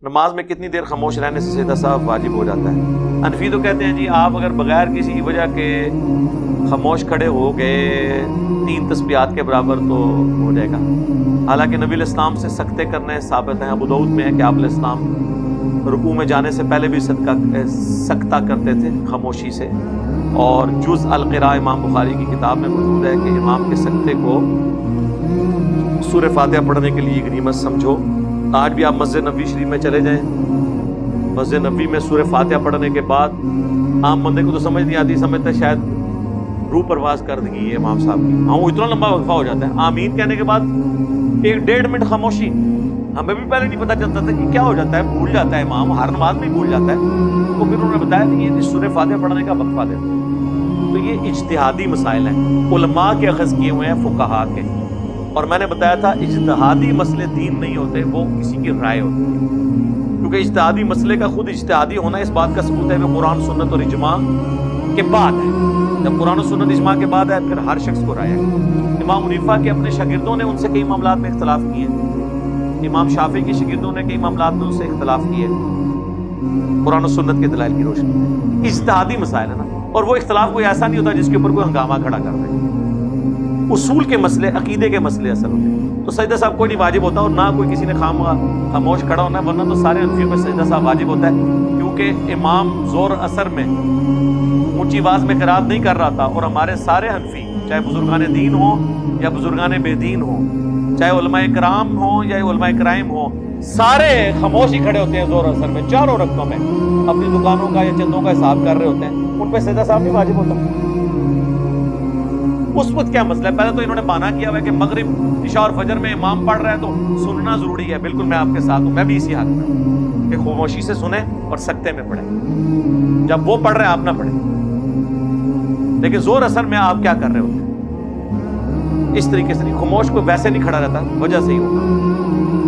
نماز میں کتنی دیر خاموش رہنے سے سجدہ سہو واجب ہو جاتا ہے؟ حنفی تو کہتے ہیں جی آپ اگر بغیر کسی وجہ کے خاموش کھڑے ہو گئے 3 تسبیحات کے برابر تو ہو جائے گا۔ حالانکہ نبی علیہ السلام سے سکتے کرنے ثابت ہیں۔ ابو داؤد میں ہے کہ آپ علیہ السلام رکوع میں جانے سے پہلے بھی سکتہ کرتے تھے خاموشی سے، اور جز القراء امام بخاری کی کتاب میں موجود ہے کہ امام کے سکتے کو سورہ فاتحہ پڑھنے کے لیے غنیمت سمجھو۔ آج بھی آپ مسجد نبوی شریف میں چلے جائیں، مسجد نبوی میں سورہ فاتحہ پڑھنے کے بعد عام بندے کو تو سمجھ نہیں آتی، سمجھتا شاید روح پرواز کر دی ہے امام صاحب کی۔ ہاں وہ اتنا لمبا وقفہ ہو جاتا ہے، آمین کہنے کے بعد 1-1.5 منٹ خاموشی۔ ہمیں بھی پہلے نہیں پتہ چلتا تھا کہ کیا ہو جاتا ہے، بھول جاتا ہے امام، ہر نماز میں بھول جاتا ہے۔ تو پھر انہوں نے بتایا کہ یہ سورہ فاتحہ پڑھنے کا وقفہ دیتے ہیں۔ تو یہ اجتہادی مسائل ہیں، علماء کے اخذ کیے ہوئے ہیں، فقہاء کے۔ اور میں نے بتایا تھا اجتہادی مسئلے دین نہیں ہوتے، وہ کسی کی رائے ہوتی ہے، کیونکہ اجتہادی مسئلے کا خود اجتہادی ہونا اس بات کا ثبوت ہے کہ قرآن سنت اور اجماع کے بعد ہے۔ جب قرآن و سنت اجماع کے بعد ہے پھر ہر شخص کو رائے ہے۔ امام حنیفہ کے اپنے شاگردوں نے ان سے کئی معاملات میں اختلاف کیے، امام شافعی کے شاگردوں نے کئی معاملات میں ان سے اختلاف کیے قرآن و سنت کے دلائل کی روشنی میں۔ اجتہادی مسائل ہے نا، اور وہ اختلاف کوئی ایسا نہیں ہوتا جس کے اوپر کوئی ہنگامہ کھڑا کر دے۔ اصول کے مسئلے، عقیدے کے مسئلے اصل ہوتے ہیں۔ تو سجدہ صاحب کوئی نہیں واجب ہوتا، اور نہ کوئی کسی نے خاموش کھڑا ہونا ہے، ورنہ تو سارے حنفیوں میں سجدہ صاحب واجب ہوتا ہے، کیونکہ امام زور اثر میں اونچی آواز میں قرات نہیں کر رہا تھا، اور ہمارے سارے حنفی چاہے بزرگان دین ہوں یا بزرگان بے دین ہوں، چاہے علماء کرام ہوں یا علماء کرائم ہوں، سارے خاموش ہی کھڑے ہوتے ہیں زور اثر میں، چاروں رکعتوں میں اپنی دکانوں کا یا چندوں کا حساب کر رہے ہوتے ہیں، ان پہ سجدہ صاحب نہیں واجب ہوتا۔ اس وقت کیا مسئلہ ہے؟ پہلے تو انہوں نے مانا کیا ہوا ہے کہ مغرب، عشاء اور فجر میں امام پڑھ رہا ہے تو سننا ضروری ہے۔ بالکل میں آپ کے ساتھ ہوں، میں بھی اسی حق میں ہوں کہ خاموشی سے سنیں اور سکتے میں پڑھیں۔ جب وہ پڑھ رہے ہیں آپ نہ پڑھیں، لیکن زور اثر میں آپ کیا کر رہے ہوتے ہیں؟ اس طریقے سے نہیں، خاموش کو ویسے نہیں کھڑا رہتا، وجہ سے ہی ہوتا۔